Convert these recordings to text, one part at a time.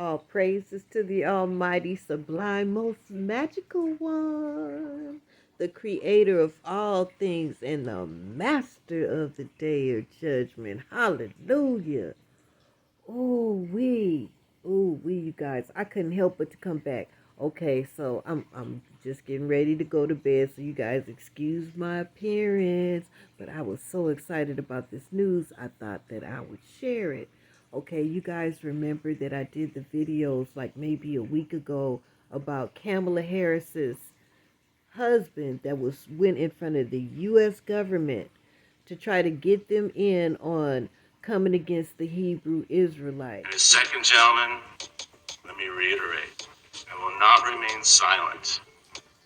All praises to the Almighty, sublime, most magical one, the creator of all things and the master of the day of judgment. Hallelujah. Ooh, you guys. I couldn't help but to come back. Okay, so I'm just getting ready to go to bed, so you guys excuse my appearance. But I was so excited about this news, I thought that I would share it. Okay, you guys remember that I did the videos like maybe a week ago about Kamala Harris's husband that went in front of the U.S. government to try to get them in on coming against the Hebrew Israelites. And second, gentlemen, let me reiterate, I will not remain silent.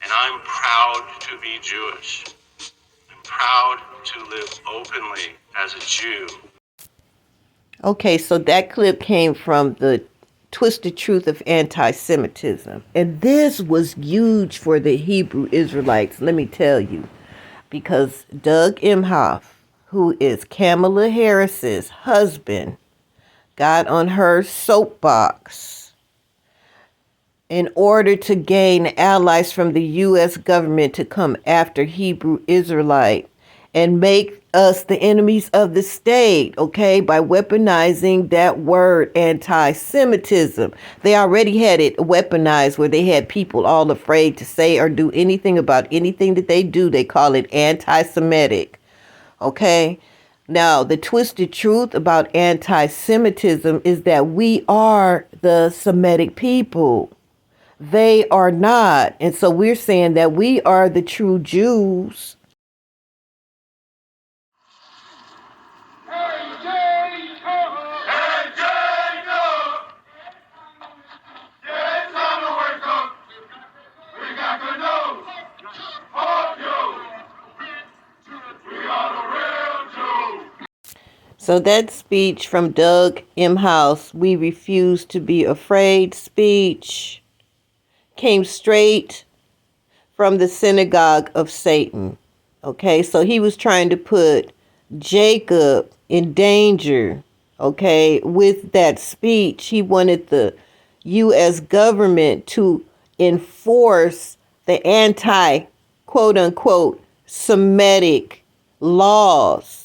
And I'm proud to be Jewish. I'm proud to live openly as a Jew. Okay, so that clip came from the Twisted Truth of Anti-Semitism. And this was huge for the Hebrew Israelites, let me tell you. Because Doug Emhoff, who is Kamala Harris's husband, got on her soapbox in order to gain allies from the U.S. government to come after Hebrew Israelite and make us the enemies of the state, okay, by weaponizing that word anti-Semitism. They already had it weaponized where they had people all afraid to say or do anything about anything that they do. They call it anti-Semitic, okay? Now, the twisted truth about anti-Semitism is that we are the Semitic people. They are not. And so we're saying that we are the true Jews. So that speech from Doug Emhoff, "We refuse to be afraid" speech, came straight from the synagogue of Satan. Okay, so he was trying to put Jacob in danger. Okay, with that speech, he wanted the U.S. government to enforce the anti, quote unquote, Semitic laws.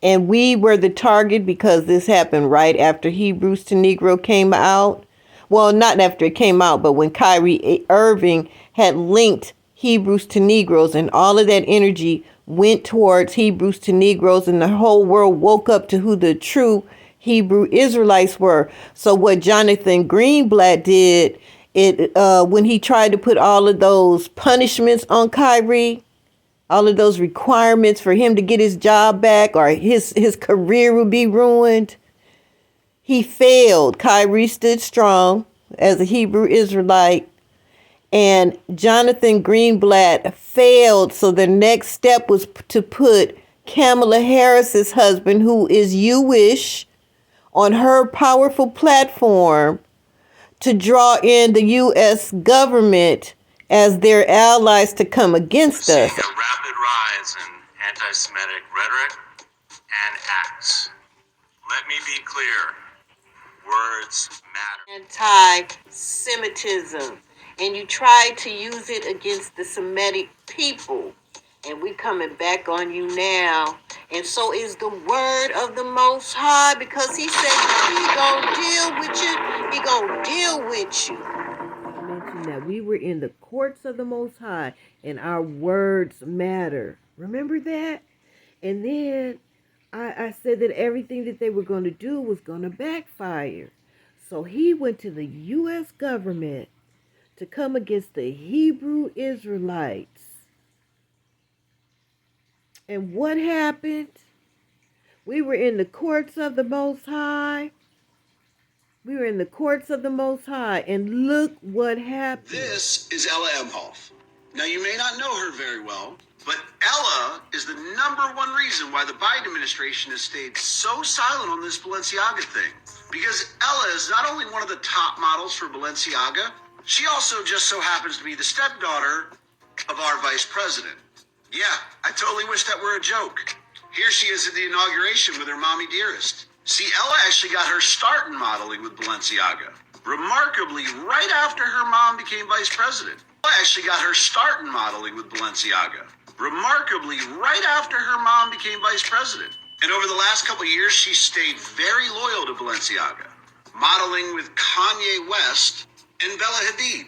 And we were the target because this happened right after Hebrews to Negro came out. Well, not after it came out, but when Kyrie Irving had linked Hebrews to Negroes, and all of that energy went towards Hebrews to Negroes, and the whole world woke up to who the true Hebrew Israelites were. So what Jonathan Greenblatt did, when he tried to put all of those punishments on Kyrie, all of those requirements for him to get his job back or his career would be ruined, he failed. Kyrie stood strong as a Hebrew Israelite, and Jonathan Greenblatt failed. So the next step was to put Kamala Harris's husband, who is Jewish, on her powerful platform to draw in the U.S. government as their allies to come against us. Seeing a rapid rise in anti-Semitic rhetoric and acts. Let me be clear. Words matter. Anti-Semitism. And you try to use it against the Semitic people. And we coming back on you now. And so is the word of the Most High, because he said he gonna deal with you. He gonna deal with you. I mentioned that we were in the courts of the Most High and our words matter. Remember that? And then I said that everything that they were going to do was going to backfire. So he went to the U.S. government to come against the Hebrew Israelites. And what happened? We were in the courts of the Most High. We were in the courts of the Most High. And look what happened. This is Ella Emhoff. Now, you may not know her very well, but Ella is the #1 reason why the Biden administration has stayed so silent on this Balenciaga thing. Because Ella is not only one of the top models for Balenciaga, she also just so happens to be the stepdaughter of our vice president. Yeah, I totally wish that were a joke. Here she is at the inauguration with her mommy dearest. See, Ella actually got her start in modeling with Balenciaga. remarkably right after her mom became vice president. I actually got her start in modeling with Balenciaga, remarkably right after her mom became vice president. And over the last couple of years, she stayed very loyal to Balenciaga, modeling with Kanye West and Bella Hadid.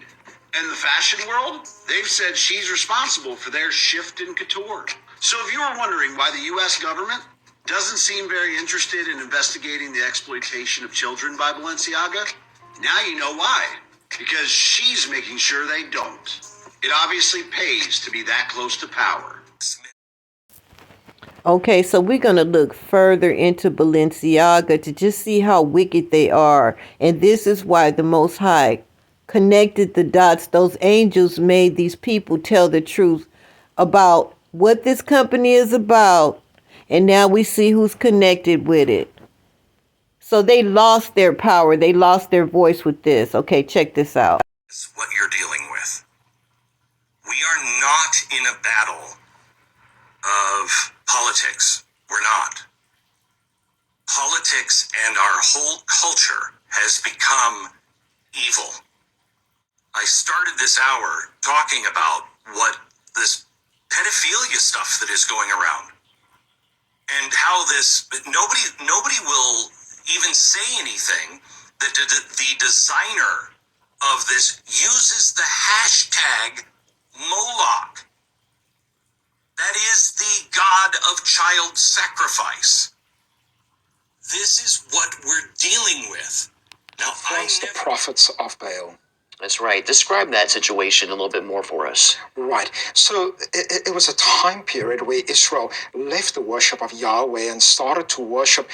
And the fashion world, they've said she's responsible for their shift in couture. So if you were wondering why the U.S. government doesn't seem very interested in investigating the exploitation of children by Balenciaga, now you know why. Because she's making sure they don't. It obviously pays to be that close to power. Okay, so we're going to look further into Balenciaga to just see how wicked they are. And this is why the Most High connected the dots. Those angels made these people tell the truth about what this company is about. And now we see who's connected with it. So they lost their power. They lost their voice with this. Okay, check this out. Is what you're dealing with. We are not in a battle of politics. We're not. Politics and our whole culture has become evil. I started this hour talking about what this pedophilia stuff that is going around and how this nobody will even say anything that the designer of this uses the hashtag Moloch. That is the god of child sacrifice. This is what we're dealing with. Now, The prophets of Baal. That's right. Describe that situation a little bit more for us. Right. So it was a time period where Israel left the worship of Yahweh and started to worship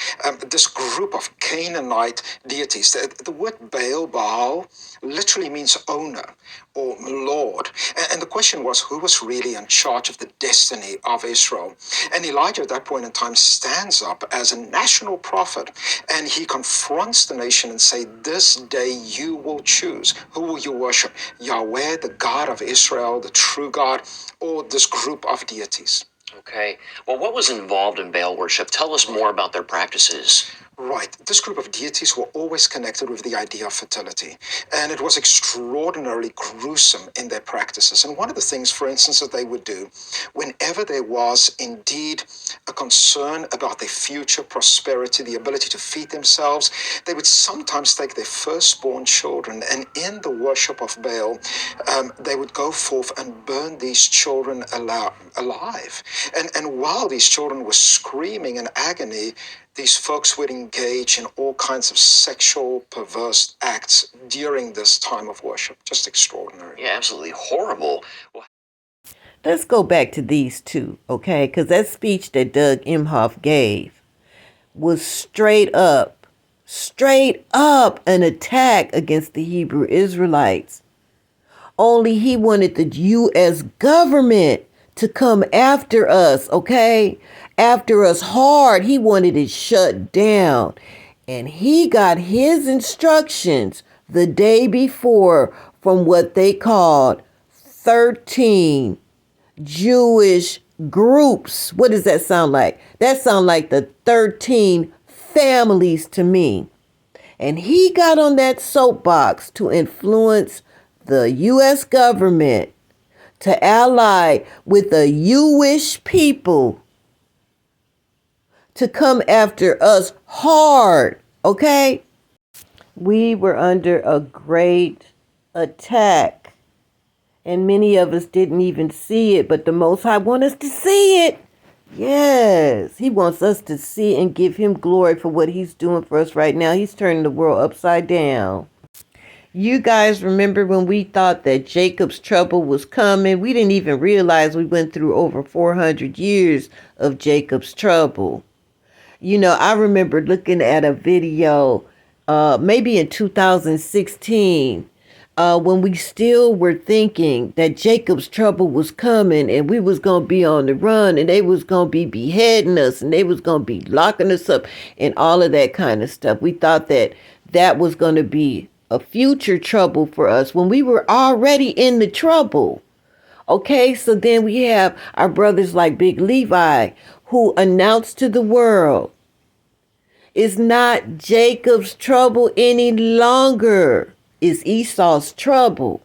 this group of Canaanite deities. The word Baal literally means owner or Lord. And the question was, who was really in charge of the destiny of Israel? And Elijah at that point in time stands up as a national prophet and he confronts the nation and say, this day you will choose. Who will you worship? Yahweh, the God of Israel, the true God, or this group of deities? Okay. Well, what was involved in Baal worship? Tell us more about their practices. Right. This group of deities were always connected with the idea of fertility, and it was extraordinarily gruesome in their practices. And one of the things, for instance, that they would do whenever there was indeed a concern about their future prosperity, the ability to feed themselves, they would sometimes take their firstborn children, and in the worship of Baal, they would go forth and burn these children alive. And while these children were screaming in agony, these folks would engage in all kinds of sexual, perverse acts during this time of worship. Just extraordinary. Yeah, absolutely horrible. Let's go back to these two, okay? Because that speech that Doug Emhoff gave was straight up an attack against the Hebrew Israelites. Only he wanted the U.S. government to come after us, okay? After us hard. He wanted it shut down. And he got his instructions the day before from what they called 13 Jewish groups. What does that sound like? That sounds like the 13 families to me. And he got on that soapbox to influence the U.S. government to ally with the Jewish people to come after us hard, okay? We were under a great attack, and many of us didn't even see it, but the Most High wants us to see it. Yes, he wants us to see and give him glory for what he's doing for us right now. He's turning the world upside down. You guys remember when we thought that Jacob's trouble was coming? We didn't even realize we went through over 400 years of Jacob's trouble. You know, I remember looking at a video, maybe in 2016, when we still were thinking that Jacob's trouble was coming and we was going to be on the run and they was going to be beheading us and they was going to be locking us up and all of that kind of stuff. We thought that that was going to be a future trouble for us when we were already in the trouble. Okay, so then we have our brothers like Big Levi who announced to the world, It's not Jacob's trouble any longer. It's Esau's trouble.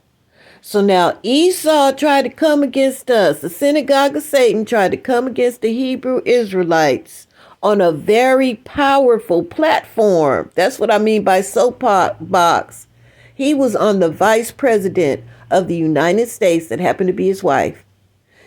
So now Esau tried to come against us. The synagogue of Satan tried to come against the Hebrew Israelites on a very powerful platform. That's what I mean by soapbox. He was on the vice president of the United States that happened to be his wife.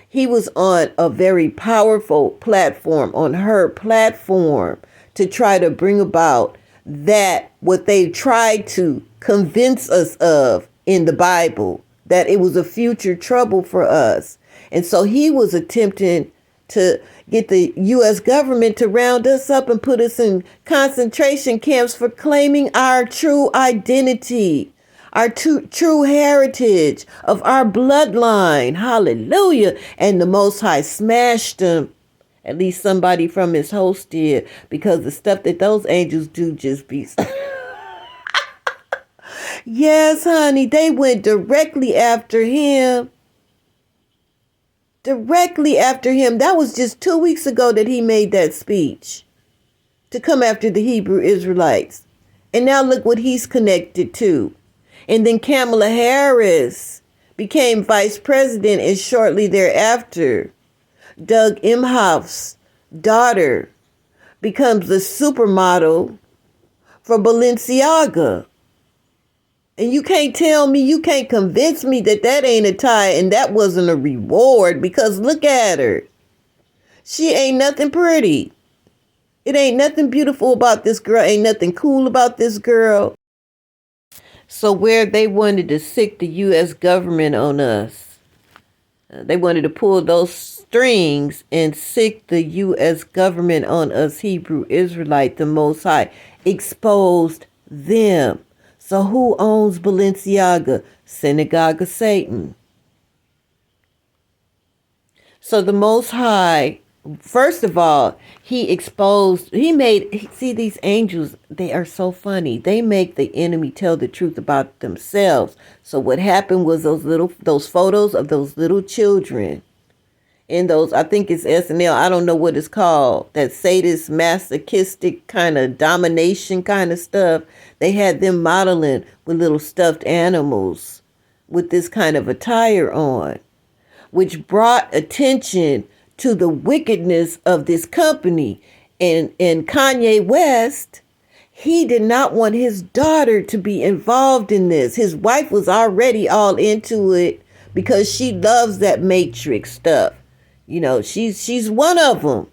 He was on a very powerful platform, on her platform, to try to bring about that what they tried to convince us of in the Bible, that it was a future trouble for us. And so he was attempting to get the U.S. government to round us up and put us in concentration camps for claiming our true identity, our true heritage of our bloodline. Hallelujah. And the Most High smashed them. At least somebody from his host did, because the stuff that those angels do just be... Yes, honey, they went directly after him. Directly after him. That was just 2 weeks ago that he made that speech to come after the Hebrew Israelites. And now look what he's connected to. And then Kamala Harris became vice president, and shortly thereafter, Doug Emhoff's daughter becomes the supermodel for Balenciaga. And you can't tell me, you can't convince me that that ain't a tie and that wasn't a reward, because look at her. She ain't nothing pretty. It ain't nothing beautiful about this girl. Ain't nothing cool about this girl. So where they wanted to sick the U.S. government on us, they wanted to pull those strings and sick the U.S. government on us, Hebrew Israelite, the Most High exposed them. So who owns Balenciaga? Synagogue of Satan. So the Most High, first of all, he made, see, these angels, they are so funny. They make the enemy tell the truth about themselves. So what happened was those photos of those little children in those, I think it's SNL, I don't know what it's called, that sadist, masochistic kind of domination kind of stuff. They had them modeling with little stuffed animals with this kind of attire on, which brought attention to the wickedness of this company. And Kanye West, he did not want his daughter to be involved in this. His wife was already all into it because she loves that Matrix stuff. You know, she's one of them.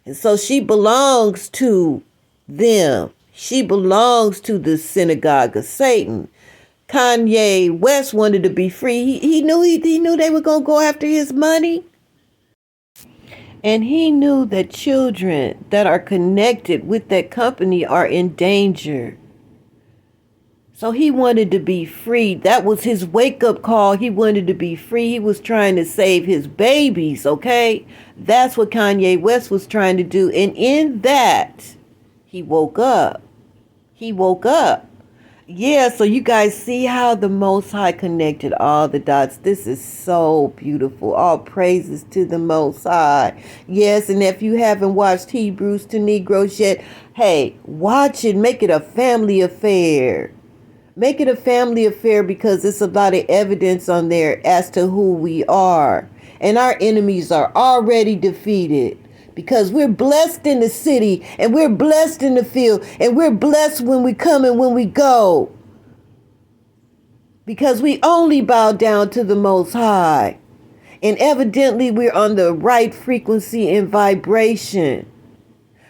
And so she belongs to them. She belongs to the synagogue of Satan. Kanye West wanted to be free. He knew they were going to go after his money. And he knew that children that are connected with that company are in danger. So he wanted to be free. That was his wake-up call. He wanted to be free. He was trying to save his babies, okay? That's what Kanye West was trying to do. And in that, he woke up. He woke up. Yeah, so you guys see how the Most High connected all the dots. This is so beautiful. All praises to the Most High. Yes, and if you haven't watched Hebrews to Negroes yet, hey, watch it. Make it a family affair. Make it a family affair, because there's a lot of evidence on there as to who we are. And our enemies are already defeated, because we're blessed in the city and we're blessed in the field and we're blessed when we come and when we go. Because we only bow down to the Most High. And evidently we're on the right frequency and vibration.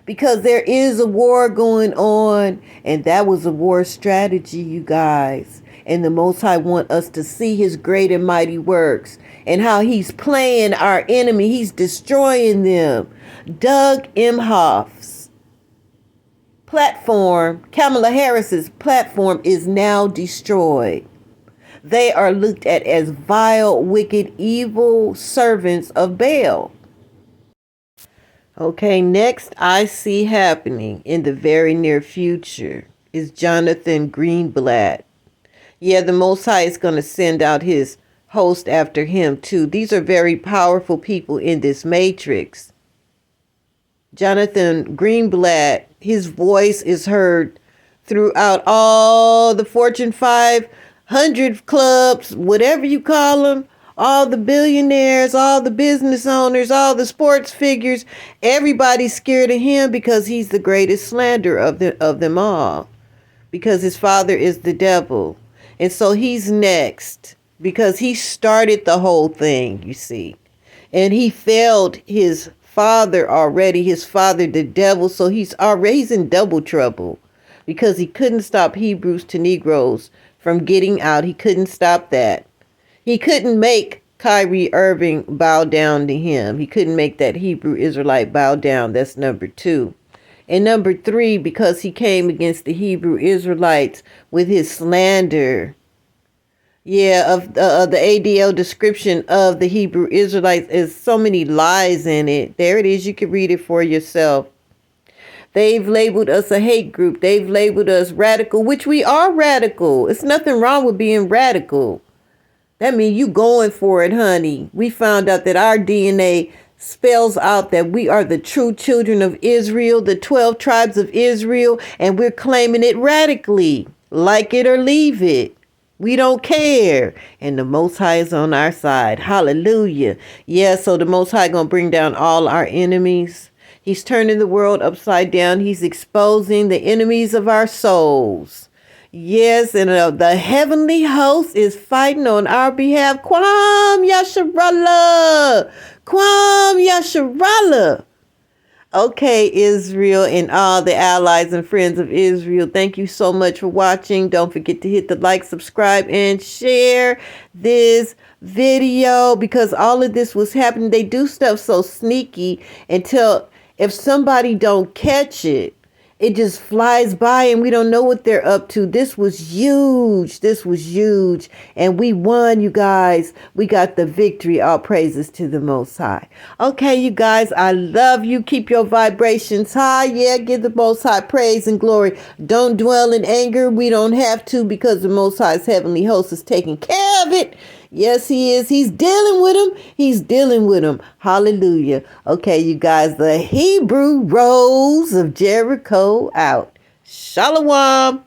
Because there is a war going on, and that was a war strategy, you guys. And the Most High want us to see his great and mighty works and how he's playing our enemy. He's destroying them. Doug Emhoff's platform, Kamala Harris's platform, is now destroyed. They are looked at as vile, wicked, evil servants of Baal. Okay, next I see happening in the very near future is Jonathan Greenblatt. Yeah, the Most High is going to send out his host after him too. These are very powerful people in this matrix. Jonathan Greenblatt His voice is heard throughout all the Fortune 500 clubs, whatever you call them, all the billionaires, all the business owners, all the sports figures. Everybody's scared of him because he's the greatest slanderer of them all, because his father is the devil. And so he's next because he started the whole thing, you see. And he failed his father already, his father the devil, so he's in double trouble because he couldn't stop Hebrews to Negroes from getting out. He couldn't stop that. He couldn't make Kyrie Irving bow down to him. He couldn't make that Hebrew Israelite bow down. That's number 2. And number 3, because he came against the Hebrew Israelites with his slander. Yeah, of the ADL description of the Hebrew Israelites is so many lies in it. There it is. You can read it for yourself. They've labeled us a hate group. They've labeled us radical, which we are radical. It's nothing wrong with being radical. That means you going for it, honey. We found out that our DNA spells out that we are the true children of Israel, the 12 tribes of Israel, and we're claiming it radically. Like it or leave it. We don't care. And the Most High is on our side. Hallelujah. Yeah, so the Most High going to bring down all our enemies. He's turning the world upside down. He's exposing the enemies of our souls. Yes, and the heavenly host is fighting on our behalf. Kwam Yasharallah. Kwam Yasharallah. Okay, Israel and all the allies and friends of Israel, thank you so much for watching. Don't forget to hit the like, subscribe, and share this video, because all of this was happening. They do stuff so sneaky until if somebody don't catch it, it just flies by and we don't know what they're up to. This was huge. This was huge. And we won, you guys. We got the victory. All praises to the Most High. Okay, you guys, I love you. Keep your vibrations high. Yeah, give the Most High praise and glory. Don't dwell in anger. We don't have to, because the Most High's heavenly host is taking care of it. Yes, he is. He's dealing with him. He's dealing with him. Hallelujah. Okay, you guys, the Hebrew Rose of Jericho out. Shalom.